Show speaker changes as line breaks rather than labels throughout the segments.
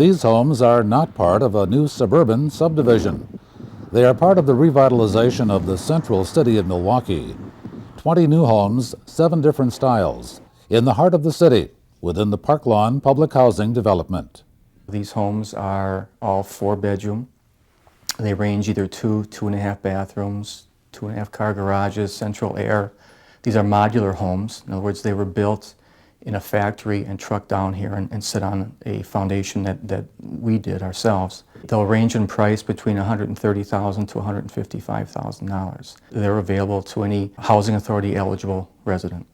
These homes are not part of a new suburban subdivision. They are part of the revitalization of the central city of Milwaukee. 20 new homes, 7 different styles, in the heart of the city, within the Parklawn public housing development.
These homes are all 4-bedroom. They range either 2.5 bathrooms, 2.5 car garages, central air. These are modular homes. In other words, they were built in a factory and trucked down here and sit on a foundation that we did ourselves. They'll range in price between $130,000 to $155,000. They're available to any housing authority eligible resident.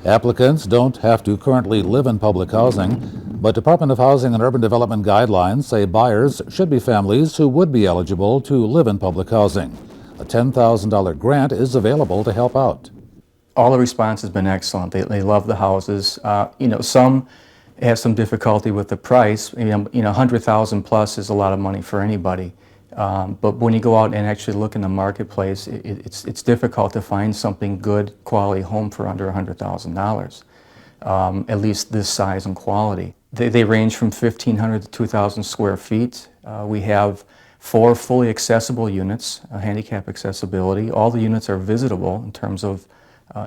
Applicants don't have to currently live in public housing, but Department of Housing and Urban Development guidelines say buyers should be families who would be eligible to live in public housing. A $10,000 grant is available to help out.
All the response has been excellent. They love the houses. Some have some difficulty with the price. 100,000 plus is a lot of money for anybody. But when you go out and actually look in the marketplace, it's difficult to find something good quality home for under $100,000, at least this size and quality. They range from 1,500 to 2,000 square feet. We have 4 fully accessible units, handicap accessibility. All the units are visitable in terms of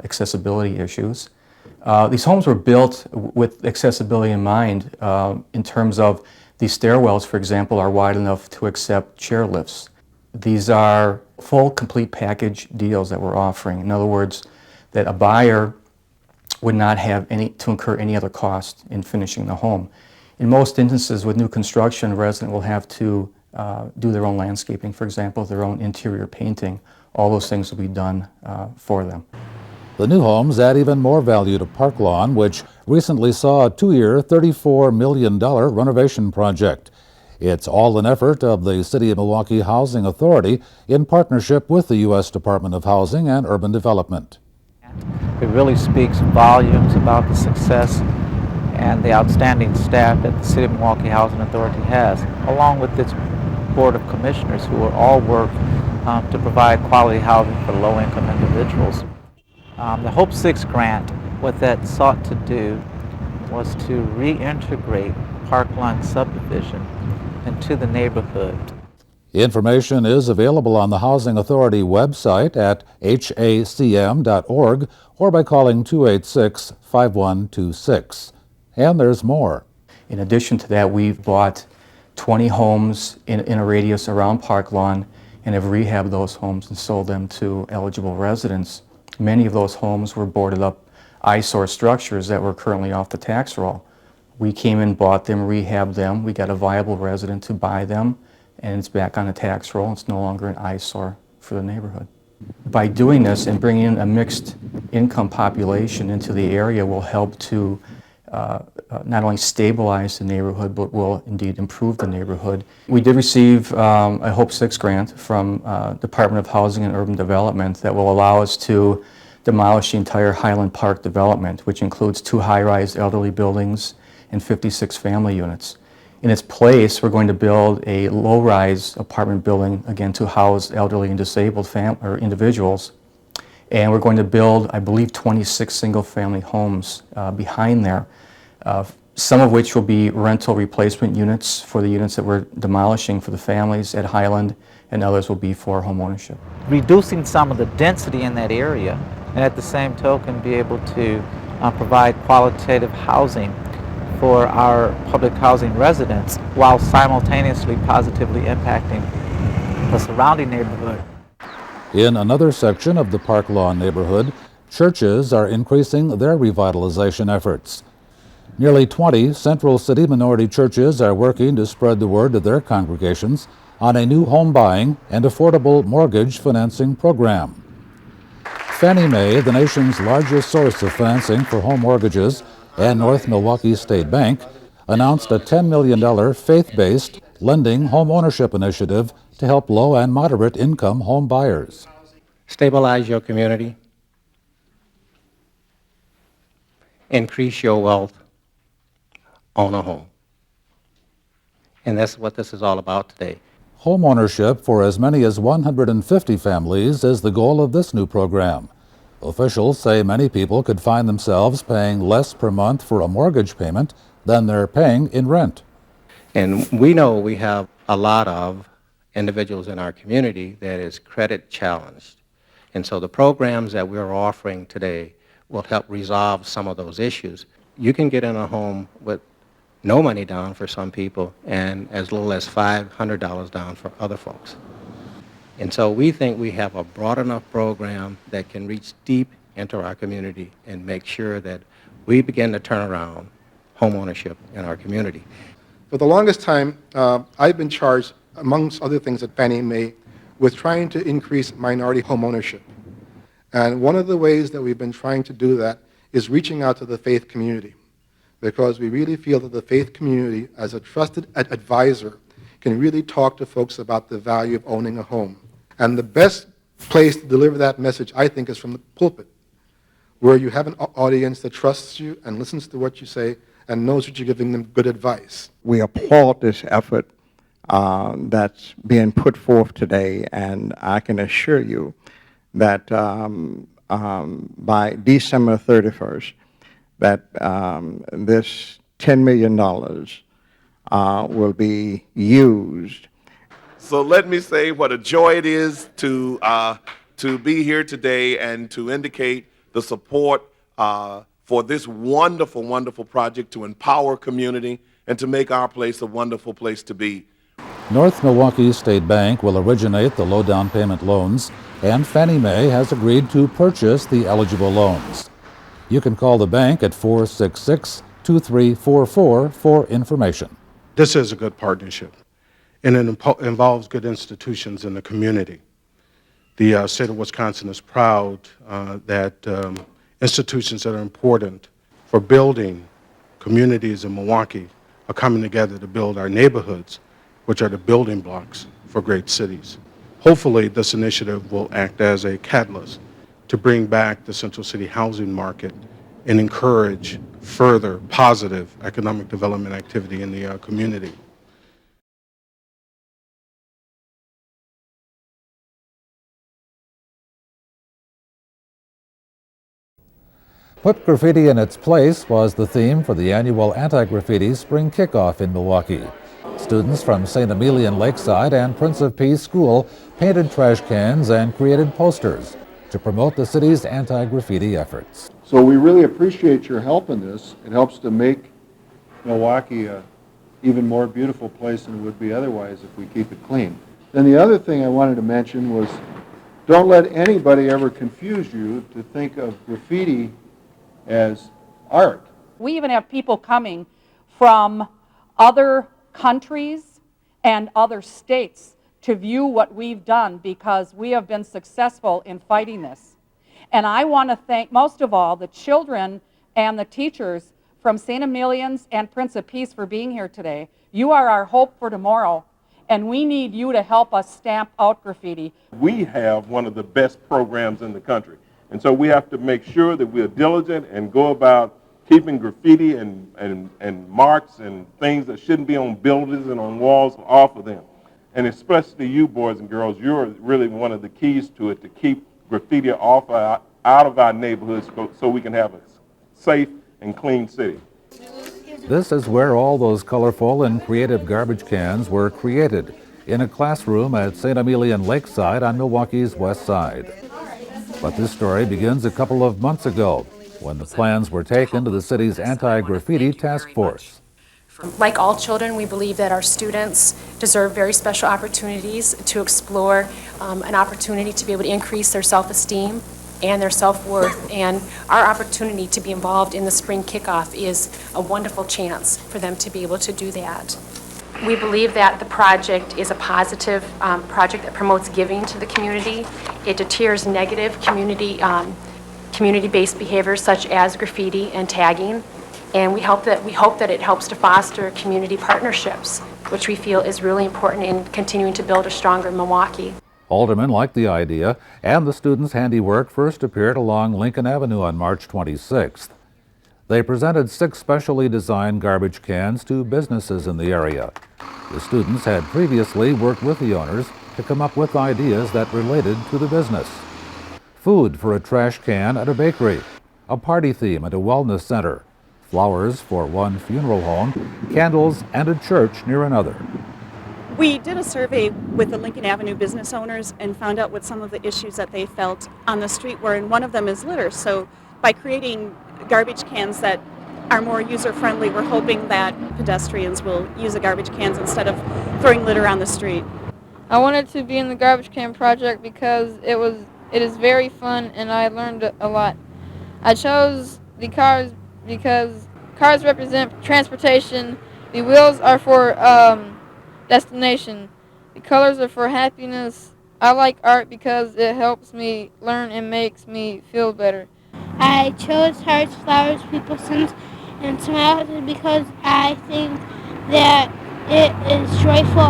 accessibility issues. These homes were built with accessibility in mind in terms of these stairwells, for example, are wide enough to accept chair lifts. These are full, complete package deals that we're offering. In other words, that a buyer would not have to incur any other cost in finishing the home. In most instances with new construction, a resident will have to do their own landscaping, for example, their own interior painting. All those things will be done for them.
The new homes add even more value to Parklawn, which recently saw a 2-year, $34 million renovation project. It's all an effort of the City of Milwaukee Housing Authority in partnership with the U.S. Department of Housing and Urban Development.
It really speaks volumes about the success and the outstanding staff that the City of Milwaukee Housing Authority has, along with its Board of Commissioners who will all work to provide quality housing for low-income individuals. The Hope 6 grant, what that sought to do was to reintegrate Parklawn subdivision into the neighborhood.
Information is available on the Housing Authority website at hacm.org or by calling 286-5126. And there's more.
In addition to that, we've bought 20 homes in a radius around Parklawn and have rehabbed those homes and sold them to eligible residents. Many of those homes were boarded up eyesore structures that were currently off the tax roll. We came in, bought them, rehabbed them. We got a viable resident to buy them, and it's back on the tax roll. It's no longer an eyesore for the neighborhood. By doing this and bringing in a mixed income population into the area will help to not only stabilize the neighborhood, but will indeed improve the neighborhood. We did receive a Hope 6 grant from Department of Housing and Urban Development that will allow us to demolish the entire Highland Park development, which includes 2 high-rise elderly buildings and 56 family units. In its place, we're going to build a low-rise apartment building, again, to house elderly and disabled individuals. And we're going to build, I believe, 26 single-family homes behind there, some of which will be rental replacement units for the units that we're demolishing for the families at Highland, and others will be for home ownership.
Reducing some of the density in that area, and at the same token be able to provide qualitative housing for our public housing residents while simultaneously positively impacting the surrounding neighborhood.
In another section of the Parklawn neighborhood, churches are increasing their revitalization efforts. Nearly 20 Central City minority churches are working to spread the word to their congregations on a new home buying and affordable mortgage financing program. Fannie Mae, the nation's largest source of financing for home mortgages, and North Milwaukee State Bank announced a $10 million faith-based lending home ownership initiative to help low and moderate income home buyers.
Stabilize your community, increase your wealth, own a home. And that's what this is all about today.
Home ownership for as many as 150 families is the goal of this new program. Officials say many people could find themselves paying less per month for a mortgage payment than they're paying in rent.
And we know we have a lot of individuals in our community that is credit challenged. And so the programs that we're offering today will help resolve some of those issues. You can get in a home with no money down for some people and as little as $500 down for other folks. And so we think we have a broad enough program that can reach deep into our community and make sure that we begin to turn around home ownership in our community.
For the longest time, I've been charged, amongst other things at Fannie Mae, with trying to increase minority home ownership. And one of the ways that we've been trying to do that is reaching out to the faith community, because we really feel that the faith community, as a trusted advisor, can really talk to folks about the value of owning a home. And the best place to deliver that message, I think, is from the pulpit, where you have an audience that trusts you and listens to what you say and knows that you're giving them good advice.
We applaud this effort that's being put forth today, and I can assure you that by December 31st, that this $10 million will be used.
So let me say what a joy it is to be here today and to indicate the support for this wonderful, wonderful project to empower community and to make our place a wonderful place to be.
North Milwaukee State Bank will originate the low down payment loans, and Fannie Mae has agreed to purchase the eligible loans. You can call the bank at 466-2344 for information.
This is a good partnership, and it involves good institutions in the community. The state of Wisconsin is proud that institutions that are important for building communities in Milwaukee are coming together to build our neighborhoods, which are the building blocks for great cities. Hopefully, this initiative will act as a catalyst to bring back the Central City housing market and encourage further positive economic development activity in the community.
Put graffiti in its place was the theme for the annual Anti-graffiti Spring Kickoff in Milwaukee. Students from St. Emilion Lakeside and Prince of Peace School painted trash cans and created posters to promote the city's anti-graffiti efforts.
So we really appreciate your help in this. It helps to make Milwaukee an even more beautiful place than it would be otherwise if we keep it clean. Then the other thing I wanted to mention was, don't let anybody ever confuse you to think of graffiti as art.
We even have people coming from other countries and other states to view what we've done because we have been successful in fighting this. And I want to thank, most of all, the children and the teachers from St. Emilion's and Prince of Peace for being here today. You are our hope for tomorrow, and we need you to help us stamp out graffiti.
We have one of the best programs in the country, and so we have to make sure that we're diligent and go about keeping graffiti and marks and things that shouldn't be on buildings and on walls off of them. And especially you boys and girls, you're really one of the keys to it, to keep graffiti out of our neighborhoods so we can have a safe and clean city.
This is where all those colorful and creative garbage cans were created, in a classroom at St. Emilion Lakeside on Milwaukee's west side. But this story begins a couple of months ago, when the plans were taken to the city's anti-graffiti task force.
Like all children, we believe that our students deserve very special opportunities to explore, an opportunity to be able to increase their self-esteem and their self-worth. And our opportunity to be involved in the Spring Kickoff is a wonderful chance for them to be able to do that. We believe that the project is a positive project that promotes giving to the community. It deters negative community-based behaviors such as graffiti and tagging. And we hope that it helps to foster community partnerships, which we feel is really important in continuing to build a stronger Milwaukee.
Aldermen liked the idea, and the students' handiwork first appeared along Lincoln Avenue on March 26th. They presented 6 specially designed garbage cans to businesses in the area. The students had previously worked with the owners to come up with ideas that related to the business. Food for a trash can at a bakery, a party theme at a wellness center, flowers for one funeral home, candles, and a church near another.
We did a survey with the Lincoln Avenue business owners and found out what some of the issues that they felt on the street were, and one of them is litter. So by creating garbage cans that are more user-friendly, we're hoping that pedestrians will use the garbage cans instead of throwing litter on the street.
I wanted to be in the garbage can project because it is very fun and I learned a lot. I chose the cars because cars represent transportation, the wheels are for destination, the colors are for happiness. I like art because it helps me learn and makes me feel better.
I chose hearts, flowers, people, sins, and smiles because I think that it is joyful.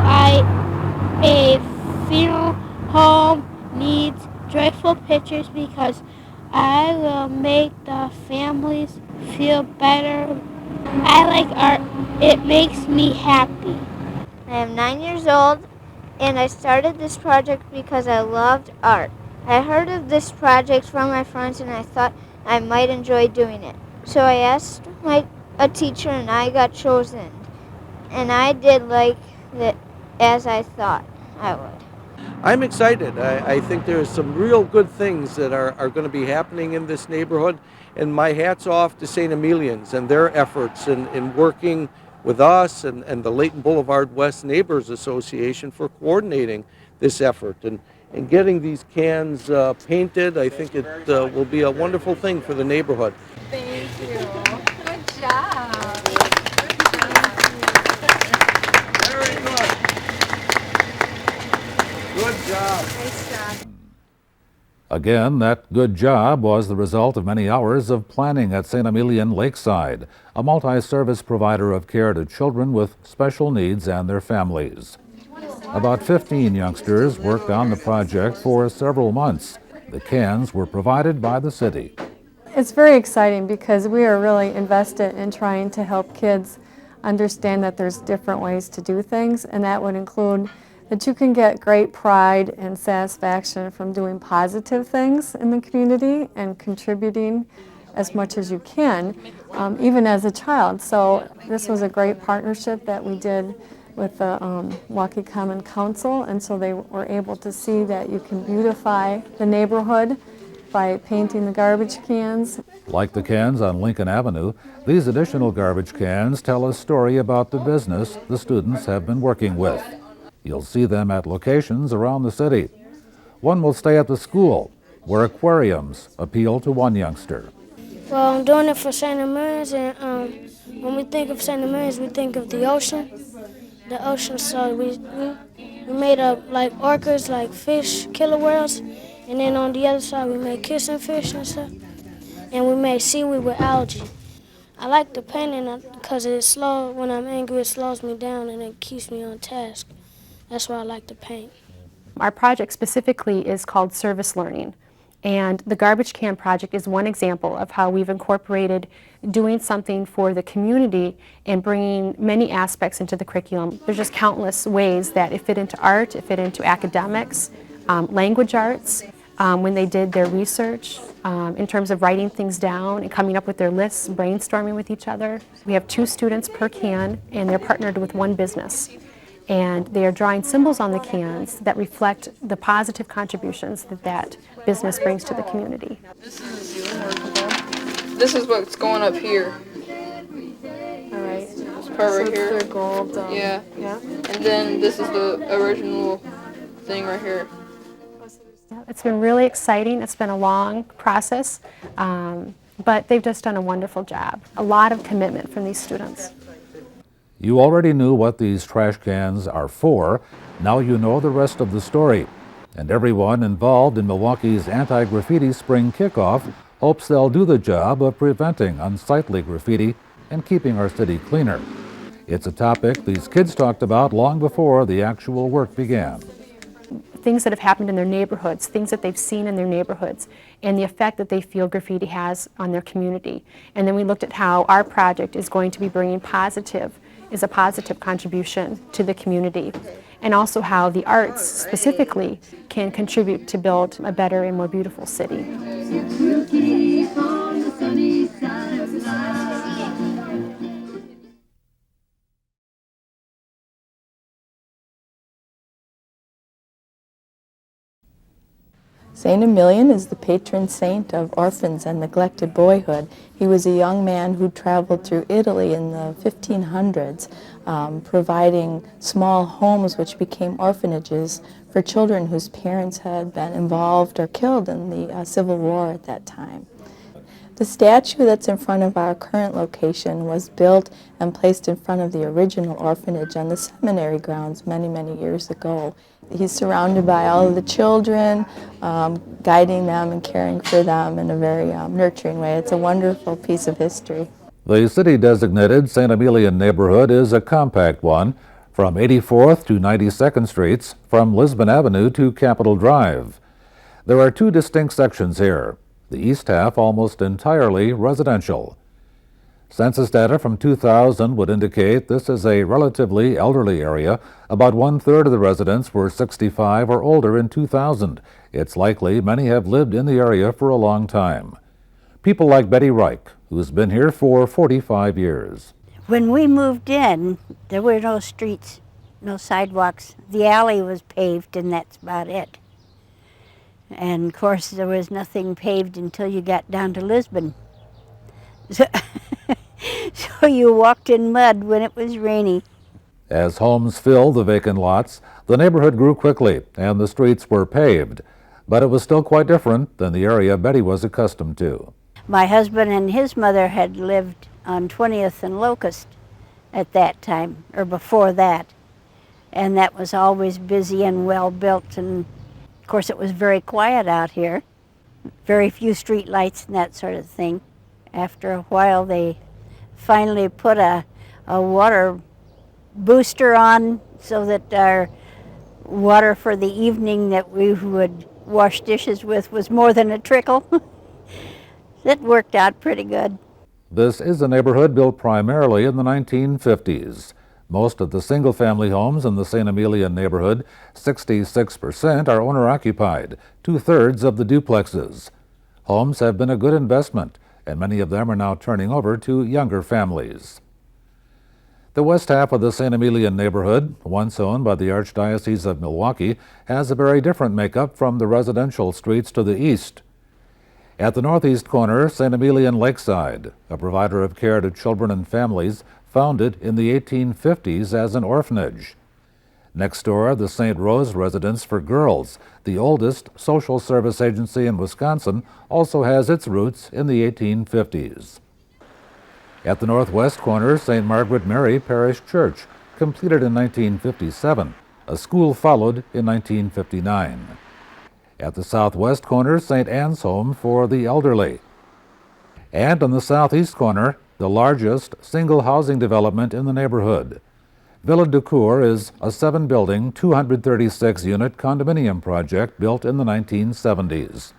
A funeral home needs joyful pictures because I will make the families feel better. I like art. It makes me happy.
I am 9 years old and I started this project because I loved art. I heard of this project from my friends and I thought I might enjoy doing it. So I asked a teacher and I got chosen. And I did like it as I thought I would.
I'm excited. I think there's some real good things that are going to be happening in this neighborhood. And my hat's off to St. Emilians and their efforts in working with us and the Layton Boulevard West Neighbors Association for coordinating this effort. And getting these cans painted, I think it will be a wonderful thing for the neighborhood.
Thank you. Good job.
Very good. Good job.
Nice job.
Again, that good job was the result of many hours of planning at St. Emilion Lakeside, a multi-service provider of care to children with special needs and their families. About 15 youngsters worked on the project for several months. The cans were provided by the city.
It's very exciting because we are really invested in trying to help kids understand that there's different ways to do things, and that would include that you can get great pride and satisfaction from doing positive things in the community and contributing as much as you can, even as a child. So this was a great partnership that we did with the Milwaukee Common Council, and so they were able to see that you can beautify the neighborhood by painting the garbage cans.
Like the cans on Lincoln Avenue, these additional garbage cans tell a story about the business the students have been working with. You'll see them at locations around the city. One will stay at the school, where aquariums appeal to one youngster.
Well, I'm doing it for St. Emilions, and when we think of St. Emilions, we think of the ocean. The ocean, so we made up like orcas, like fish, killer whales, and then on the other side we made kissing fish and stuff, and we made seaweed with algae. I like the painting because it's slow. When I'm angry, it slows me down and it keeps me on task. That's why I like to paint.
Our project specifically is called Service Learning, and the Garbage Can Project is one example of how we've incorporated doing something for the community and bringing many aspects into the curriculum. There's just countless ways that it fit into art, it fit into academics, language arts, when they did their research, in terms of writing things down and coming up with their lists, brainstorming with each other. We have 2 students per can, and they're partnered with one business. And they are drawing symbols on the cans that reflect the positive contributions that business brings to the community.
This is what's going up here.
All right.
This part right here.
Gold.
Yeah.
Yeah.
And then this is the original thing right here.
It's been really exciting. It's been a long process, but they've just done a wonderful job. A lot of commitment from these students.
You already knew what these trash cans are for. Now you know the rest of the story. And everyone involved in Milwaukee's Anti-Graffiti Spring Kickoff hopes they'll do the job of preventing unsightly graffiti and keeping our city cleaner. It's a topic these kids talked about long before the actual work began.
Things that have happened in their neighborhoods, things that they've seen in their neighborhoods, and the effect that they feel graffiti has on their community. And then we looked at how our project is going to be bringing a positive contribution to the community, and also how the arts specifically can contribute to build a better and more beautiful city.
Saint Emilion is the patron saint of orphans and neglected boyhood. He was a young man who traveled through Italy in the 1500s, providing small homes which became orphanages for children whose parents had been involved or killed in the Civil War at that time. The statue that's in front of our current location was built and placed in front of the original orphanage on the seminary grounds many, many years ago. He's surrounded by all of the children, guiding them and caring for them in a very nurturing way. It's a wonderful piece of history.
The city-designated St. Emilion Neighborhood is a compact one, from 84th to 92nd Streets, from Lisbon Avenue to Capitol Drive. There are two distinct sections here. The east half almost entirely residential. Census data from 2000 would indicate this is a relatively elderly area. About 1/3 of the residents were 65 or older in 2000. It's likely many have lived in the area for a long time. People like Betty Reich, who's been here for 45 years.
When we moved in, there were no streets, no sidewalks. The alley was paved and that's about it. And of course there was nothing paved until you got down to Lisbon. So you walked in mud when it was rainy.
As homes filled the vacant lots, the neighborhood grew quickly and the streets were paved. But it was still quite different than the area Betty was accustomed to.
My husband and his mother had lived on 20th and Locust at that time, or before that. And that was always busy and well built, and of course it was very quiet out here. Very few street lights and that sort of thing. After a while they finally put a water booster on so that our water for the evening that we would wash dishes with was more than a trickle. It worked out pretty good.
This is a neighborhood built primarily in the 1950s. Most of the single-family homes in the St. Emilion neighborhood, 66%, are owner-occupied, 2/3 of the duplexes. Homes have been a good investment, and many of them are now turning over to younger families. The west half of the St. Emilion neighborhood, once owned by the Archdiocese of Milwaukee, has a very different makeup from the residential streets to the east. At the northeast corner, St. Emilion Lakeside, a provider of care to children and families, founded in the 1850s as an orphanage. Next door, the St. Rose Residence for Girls, the oldest social service agency in Wisconsin, also has its roots in the 1850s. At the northwest corner, St. Margaret Mary Parish Church, completed in 1957. A school followed in 1959. At the southwest corner, St. Anne's Home for the elderly. And on the southeast corner, the largest single housing development in the neighborhood. Villa Decor is a 7-building, 236-unit condominium project built in the 1970s.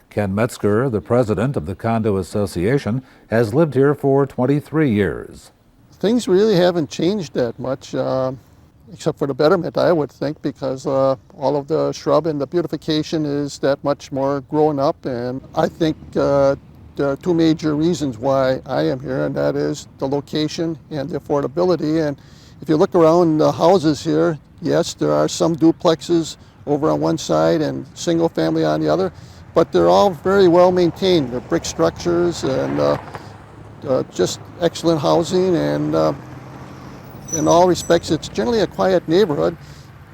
Ken Metzger, the president of the Condo Association, has lived here for 23 years.
Things really haven't changed that much, except for the betterment, I would think, because all of the shrub and the beautification is that much more grown up. And I think there are two major reasons why I am here, and that is the location and the affordability. And if you look around the houses here, yes, there are some duplexes over on one side and single family on the other, but they're all very well maintained. They're brick structures and just excellent housing, and in all respects, it's generally a quiet neighborhood,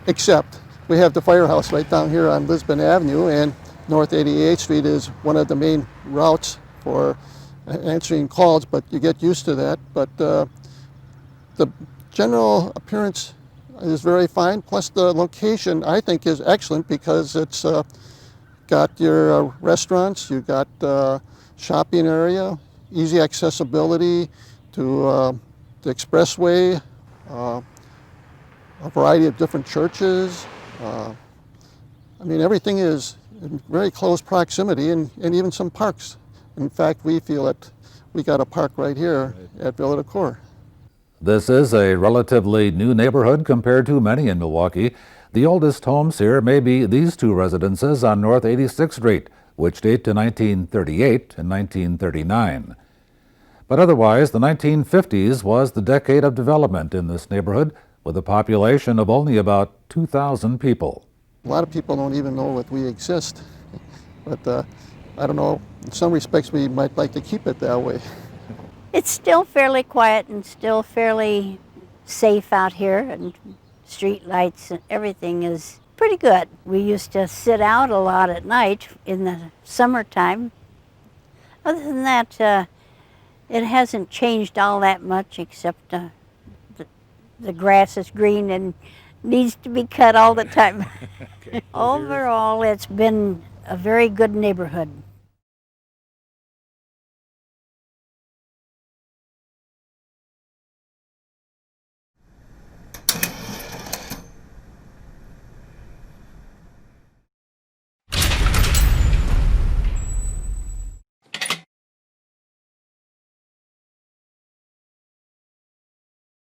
except we have the firehouse right down here on Lisbon Avenue, and North 88th Street is one of the main routes for answering calls, but you get used to that. But the general appearance is very fine, plus the location, I think, is excellent because it's got your restaurants, you've got shopping area, easy accessibility to the expressway, a variety of different churches. I mean, everything is in very close proximity, and even some parks. In fact, we feel that we got a park right here at Villa Decor.
This is a relatively new neighborhood compared to many in Milwaukee. The oldest homes here may be these two residences on North 86th Street, which date to 1938 and 1939. But otherwise, the 1950s was the decade of development in this neighborhood, with a population of only about 2,000 people.
A lot of people don't even know that we exist, But I don't know, in some respects we might like to keep it that way.
It's still fairly quiet and still fairly safe out here, and street lights and everything is pretty good. We used to sit out a lot at night in the summertime. Other than that, it hasn't changed all that much, except the grass is green and needs to be cut all the time. Overall, it's been a very good neighborhood.